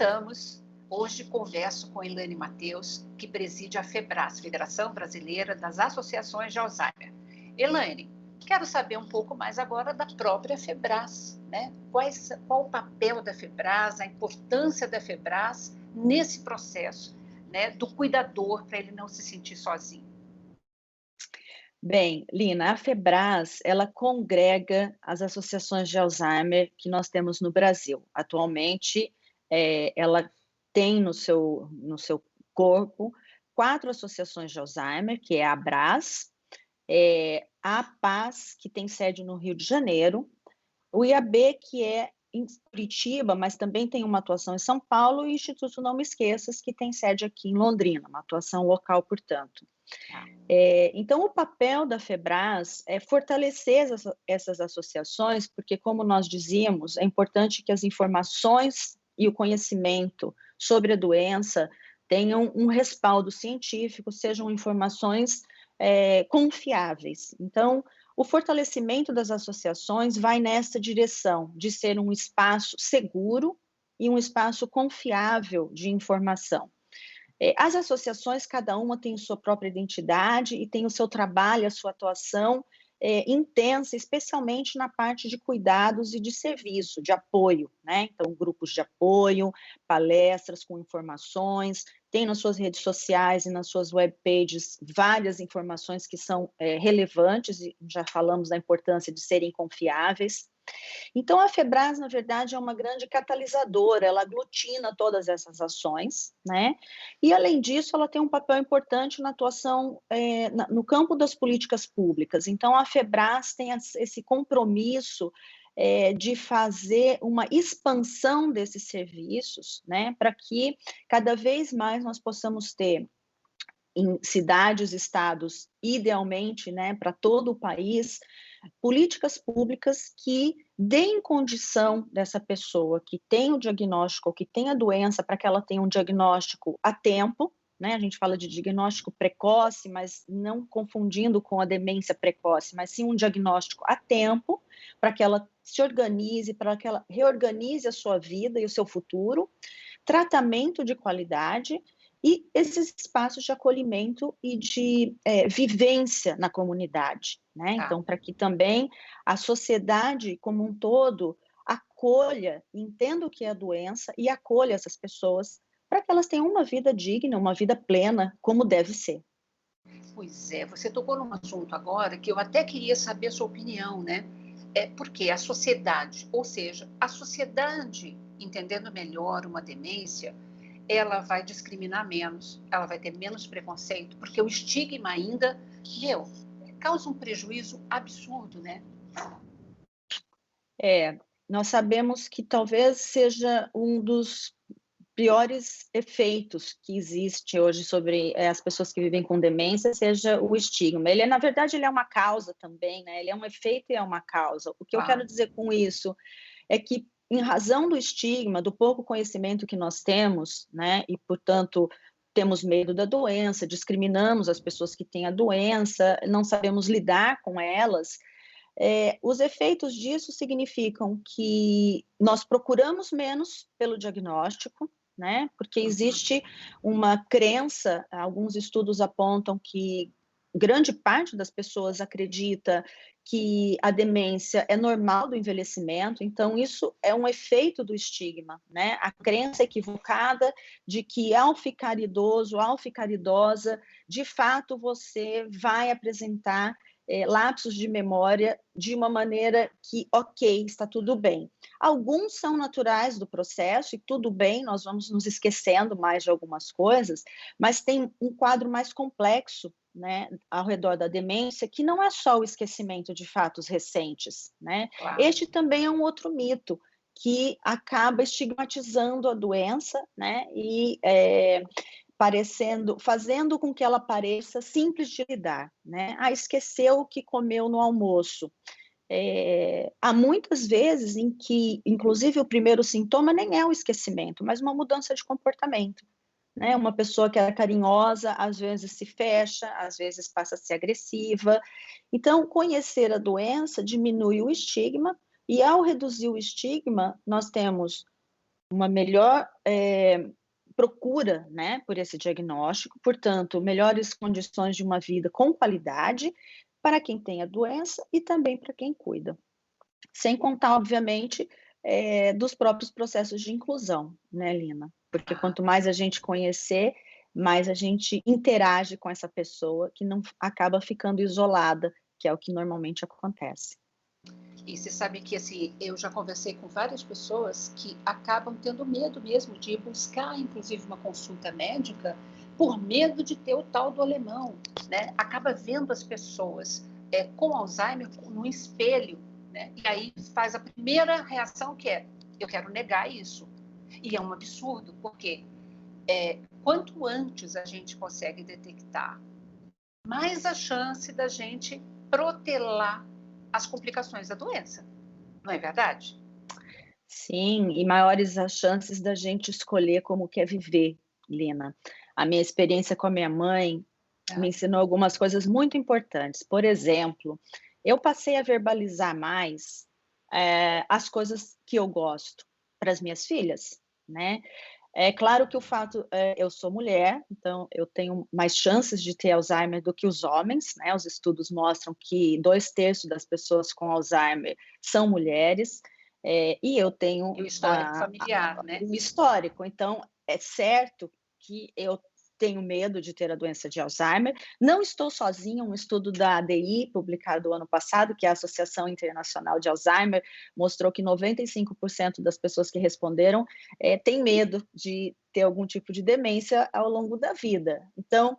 voltamos. Hoje converso com Elaine Mateus, que preside a FEBRAS, Federação Brasileira das Associações de Alzheimer. Elaine, quero saber um pouco mais agora da própria FEBRAS, né? Qual o papel da FEBRAS, a importância da FEBRAS nesse processo, né, do cuidador, para ele não se sentir sozinho. Bem, Lina, a FEBRAS, ela congrega as associações de Alzheimer que nós temos no Brasil. Atualmente, ela tem no seu corpo 4 associações de Alzheimer, que é a ABRAS, a APAS, que tem sede no Rio de Janeiro, o IAB, que é em Curitiba, mas também tem uma atuação em São Paulo, e o Instituto Não Me Esqueças, que tem sede aqui em Londrina, uma atuação local, portanto. Então, o papel da FEBRAS é fortalecer essas associações, porque, como nós dizíamos, é importante que as informações e o conhecimento sobre a doença tenham um respaldo científico, sejam informações confiáveis. Então, o fortalecimento das associações vai nessa direção de ser um espaço seguro e um espaço confiável de informação. As associações, cada uma tem sua própria identidade e tem o seu trabalho, a sua atuação intensa, especialmente na parte de cuidados e de serviço, de apoio, né? Então, grupos de apoio, palestras com informações, tem nas suas redes sociais e nas suas webpages várias informações que são relevantes, e já falamos da importância de serem confiáveis. Então, a FEBRAS, na verdade, é uma grande catalisadora, ela aglutina todas essas ações, né? E, além disso, ela tem um papel importante na atuação no campo das políticas públicas. Então, a FEBRAS tem esse compromisso de fazer uma expansão desses serviços, né? Para que cada vez mais nós possamos ter em cidades, estados, idealmente, né, para todo o país, políticas públicas que deem condição dessa pessoa que tem o diagnóstico, ou que tem a doença, para que ela tenha um diagnóstico a tempo, né? A gente fala de diagnóstico precoce, mas não confundindo com a demência precoce, mas sim um diagnóstico a tempo, para que ela se organize, para que ela reorganize a sua vida e o seu futuro, tratamento de qualidade e esses espaços de acolhimento e de vivência na comunidade, né? Então, para que também a sociedade como um todo acolha, entenda o que é a doença e acolha essas pessoas para que elas tenham uma vida digna, uma vida plena, como deve ser. Pois é, você tocou num assunto agora que eu até queria saber a sua opinião, né? Porque a sociedade, ou seja, a sociedade, entendendo melhor uma demência, ela vai discriminar menos, ela vai ter menos preconceito, porque o estigma ainda, causa um prejuízo absurdo, né? Nós sabemos que talvez seja um dos piores efeitos que existe hoje sobre as pessoas que vivem com demência, seja o estigma. Ele, na verdade, ele é uma causa também, né? Ele é um efeito e é uma causa. O que eu quero dizer com isso é que, em razão do estigma, do pouco conhecimento que nós temos, né, e, portanto, temos medo da doença, discriminamos as pessoas que têm a doença, não sabemos lidar com elas, os efeitos disso significam que nós procuramos menos pelo diagnóstico, né, porque existe uma crença, alguns estudos apontam que grande parte das pessoas acredita que a demência é normal do envelhecimento, então isso é um efeito do estigma, né? A crença equivocada de que ao ficar idoso, ao ficar idosa, de fato você vai apresentar lapsos de memória de uma maneira que, ok, está tudo bem. Alguns são naturais do processo e tudo bem, nós vamos nos esquecendo mais de algumas coisas, mas tem um quadro mais complexo, né, ao redor da demência, que não é só o esquecimento de fatos recentes, né? Claro. Este também é um outro mito que acaba estigmatizando a doença, né, e fazendo com que ela pareça simples de lidar, né? Esqueceu o que comeu no almoço. Há muitas vezes em que, inclusive, o primeiro sintoma nem é o esquecimento, mas uma mudança de comportamento. Né? Uma pessoa que era carinhosa, às vezes se fecha, às vezes passa a ser agressiva. Então, conhecer a doença diminui o estigma, e ao reduzir o estigma, nós temos uma melhor procura, né, por esse diagnóstico, portanto, melhores condições de uma vida com qualidade para quem tem a doença e também para quem cuida. Sem contar, obviamente, dos próprios processos de inclusão, né, Lina? Porque quanto mais a gente conhecer, mais a gente interage com essa pessoa que não acaba ficando isolada, que é o que normalmente acontece. E você sabe que, assim, eu já conversei com várias pessoas que acabam tendo medo mesmo de buscar, inclusive, uma consulta médica por medo de ter o tal do alemão, né? Acaba vendo as pessoas com Alzheimer no espelho, né? E aí faz a primeira reação que é, eu quero negar isso. E é um absurdo, porque quanto antes a gente consegue detectar, mais a chance da gente protelar as complicações da doença. Não é verdade? Sim, e maiores as chances da gente escolher como quer viver, Lina. A minha experiência com a minha mãe me ensinou algumas coisas muito importantes. Por exemplo, eu passei a verbalizar mais as coisas que eu gosto para as minhas filhas, né? É claro que o fato, eu sou mulher, então eu tenho mais chances de ter Alzheimer do que os homens, né? Os estudos mostram que 2/3 das pessoas com Alzheimer são mulheres, e eu tenho E o histórico familiar, né? o histórico. Então, é certo que eu tenho medo de ter a doença de Alzheimer. Não estou sozinha, um estudo da ADI, publicado ano passado, que é a Associação Internacional de Alzheimer, mostrou que 95% das pessoas que responderam têm medo de ter algum tipo de demência ao longo da vida. Então,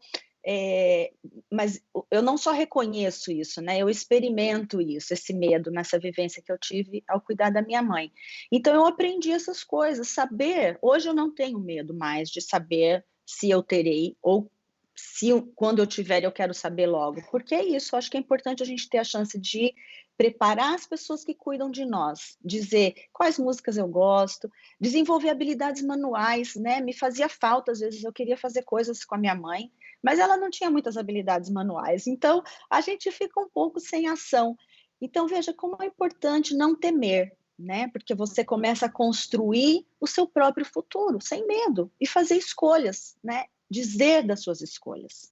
mas eu não só reconheço isso, né? Eu experimento isso, esse medo nessa vivência que eu tive ao cuidar da minha mãe. Então eu aprendi essas coisas, saber. Hoje eu não tenho medo mais de saber se eu terei ou se quando eu tiver eu quero saber logo, porque é isso. Acho que é importante a gente ter a chance de preparar as pessoas que cuidam de nós, dizer quais músicas eu gosto, desenvolver habilidades manuais, né? Me fazia falta às vezes, eu queria fazer coisas com a minha mãe, mas ela não tinha muitas habilidades manuais, então a gente fica um pouco sem ação. Então veja como é importante não temer, né? Porque você começa a construir o seu próprio futuro sem medo e fazer escolhas, né? Dizer das suas escolhas.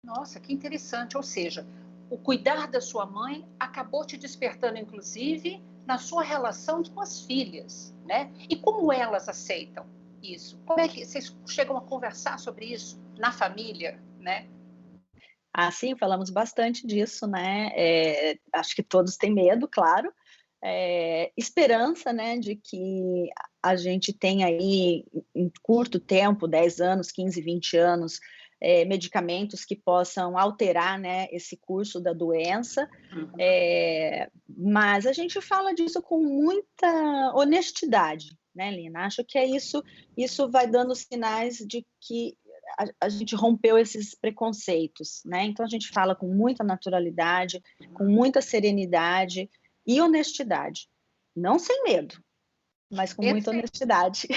Nossa, que interessante. Ou seja, o cuidar da sua mãe acabou te despertando, inclusive, na sua relação com as filhas, né? E como elas aceitam isso? Como é que vocês chegam a conversar sobre isso na família, né? Ah, sim, falamos bastante disso, né? Acho que todos têm medo, claro. Esperança, né, de que a gente tem aí, em curto tempo, 10 anos, 15, 20 anos, medicamentos que possam alterar, né, esse curso da doença. Mas a gente fala disso com muita honestidade, né, Lina? Acho que é isso, isso vai dando sinais de que a gente rompeu esses preconceitos, né? Então a gente fala com muita naturalidade, com muita serenidade e honestidade. Não sem medo, mas com muita Perfeito. honestidade.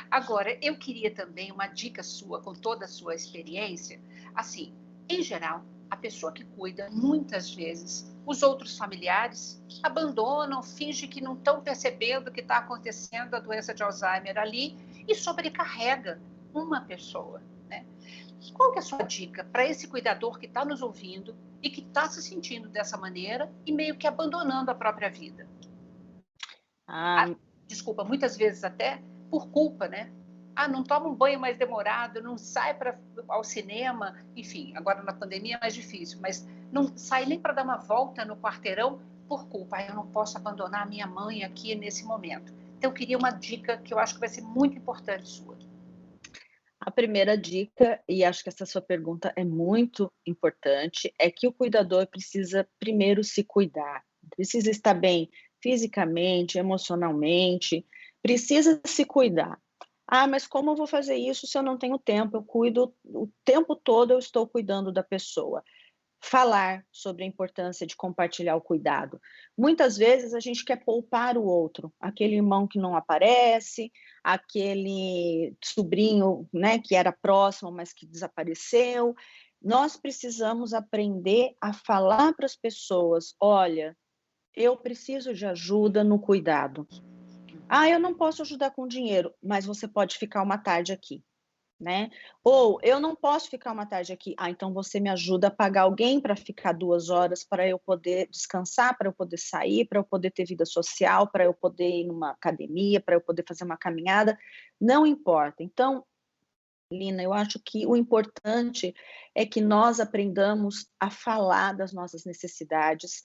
Agora, eu queria também uma dica sua, com toda a sua experiência. Assim, em geral, a pessoa que cuida, muitas vezes, os outros familiares abandonam, fingem que não estão percebendo que está acontecendo a doença de Alzheimer ali e sobrecarrega uma pessoa, né? Qual que é a sua dica para esse cuidador que está nos ouvindo e que está se sentindo dessa maneira e meio que abandonando a própria vida? Ah, Desculpa, muitas vezes até por culpa, né? Ah, não toma um banho mais demorado, não sai ao cinema, enfim, agora na pandemia é mais difícil, mas não sai nem para dar uma volta no quarteirão por culpa. Ah, eu não posso abandonar a minha mãe aqui nesse momento. Então, eu queria uma dica que eu acho que vai ser muito importante sua. a primeira dica, e acho que essa sua pergunta é muito importante, é que o cuidador precisa primeiro se cuidar, precisa estar bem fisicamente, emocionalmente, precisa se cuidar. Ah, mas como eu vou fazer isso se eu não tenho tempo? Eu cuido o tempo todo, eu estou cuidando da pessoa. Falar sobre a importância de compartilhar o cuidado. Muitas vezes a gente quer poupar o outro, aquele irmão que não aparece, aquele sobrinho, né, que era próximo, mas que desapareceu. Nós precisamos aprender a falar para as pessoas: olha, eu preciso de ajuda no cuidado. Ah, eu não posso ajudar com dinheiro, mas você pode ficar uma tarde aqui, né. Ou eu não posso ficar uma tarde aqui, ah, então você me ajuda a pagar alguém para ficar 2 horas para eu poder descansar, para eu poder sair, para eu poder ter vida social, para eu poder ir numa academia, para eu poder fazer uma caminhada, não importa. Então, Lina, eu acho que o importante é que nós aprendamos a falar das nossas necessidades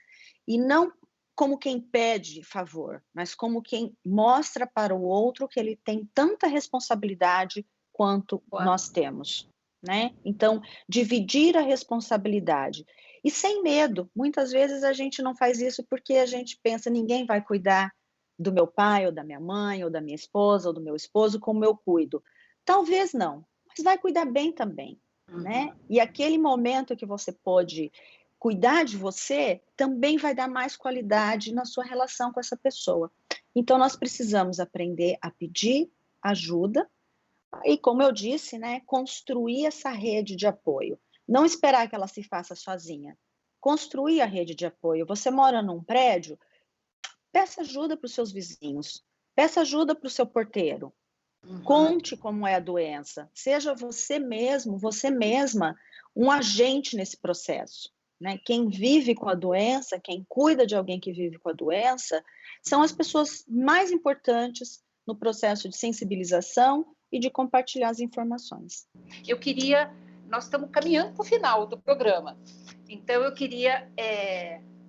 e não como quem pede favor, mas como quem mostra para o outro que ele tem tanta responsabilidade quanto Quando? nós temos, né? Então, dividir a responsabilidade e sem medo. Muitas vezes a gente não faz isso porque a gente pensa ninguém vai cuidar do meu pai ou da minha mãe ou da minha esposa ou do meu esposo como eu cuido. Talvez não, mas vai cuidar bem também, né? Uhum. E aquele momento que você pode cuidar de você, também vai dar mais qualidade na sua relação com essa pessoa. Então nós precisamos aprender a pedir ajuda e, como eu disse, né, construir essa rede de apoio. Não esperar que ela se faça sozinha. Construir a rede de apoio. Você mora num prédio, peça ajuda para os seus vizinhos, peça ajuda para o seu porteiro, Uhum. conte como é a doença, seja você mesmo, você mesma, um agente nesse processo, né? Quem vive com a doença, quem cuida de alguém que vive com a doença, são as pessoas mais importantes no processo de sensibilização e de compartilhar as informações. Eu queria, nós estamos caminhando para o final do programa, então eu queria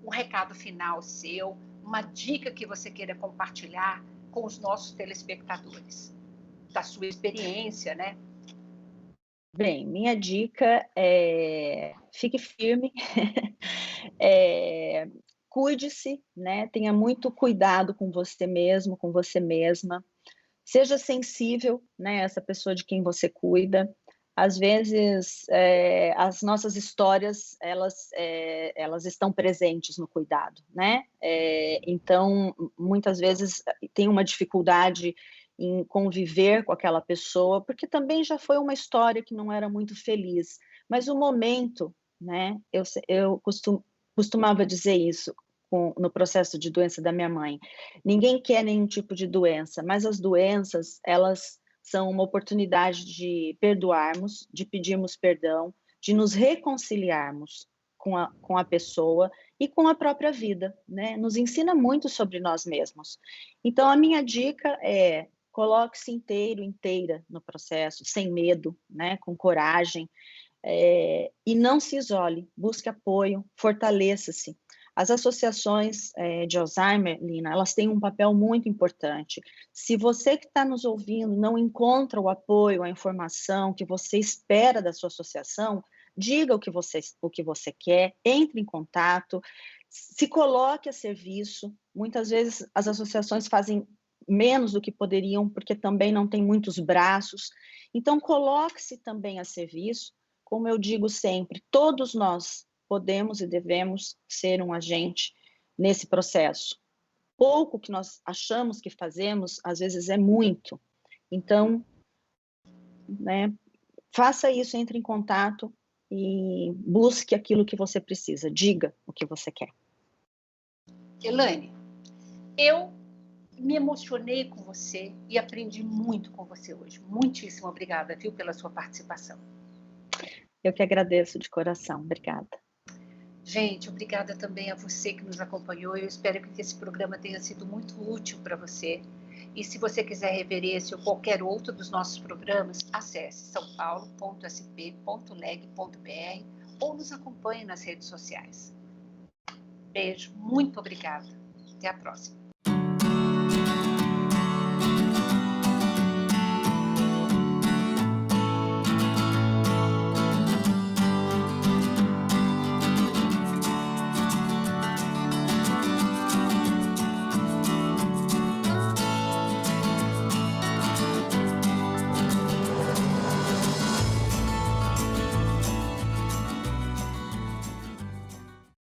um recado final seu, uma dica que você queira compartilhar com os nossos telespectadores, da sua experiência, né? Bem, minha dica é fique firme, é, cuide-se, né? Tenha muito cuidado com você mesmo, com você mesma. Seja sensível, né, essa pessoa de quem você cuida. Às vezes, as nossas histórias, elas estão presentes no cuidado, né? Então, muitas vezes, tem uma dificuldade em conviver com aquela pessoa, porque também já foi uma história que não era muito feliz. Mas o momento, né? Costumava dizer isso no processo de doença da minha mãe. Ninguém quer nenhum tipo de doença, mas as doenças, elas são uma oportunidade de perdoarmos, de pedirmos perdão, de nos reconciliarmos com a pessoa e com a própria vida, né? Nos ensina muito sobre nós mesmos. Então, a minha dica é coloque-se inteiro, inteira no processo, sem medo, né? Com coragem, e não se isole, busque apoio, fortaleça-se. As associações de Alzheimer, Lina, elas têm um papel muito importante. Se você que está nos ouvindo não encontra o apoio, a informação que você espera da sua associação, diga o que você quer, entre em contato, se coloque a serviço. Muitas vezes as associações fazem menos do que poderiam, porque também não tem muitos braços. Então, coloque-se também a serviço. Como eu digo sempre, todos nós podemos e devemos ser um agente nesse processo. Pouco que nós achamos que fazemos, às vezes é muito. Então, né, faça isso, entre em contato e busque aquilo que você precisa. Diga o que você quer. Elaine, eu me emocionei com você e aprendi muito com você hoje. Muitíssimo obrigada, viu, pela sua participação. Eu que agradeço de coração. Obrigada. Gente, obrigada também a você que nos acompanhou. Eu espero que esse programa tenha sido muito útil para você. E se você quiser rever esse ou qualquer outro dos nossos programas, acesse saopaulo.sp.leg.br ou nos acompanhe nas redes sociais. Beijo, muito obrigada. Até a próxima.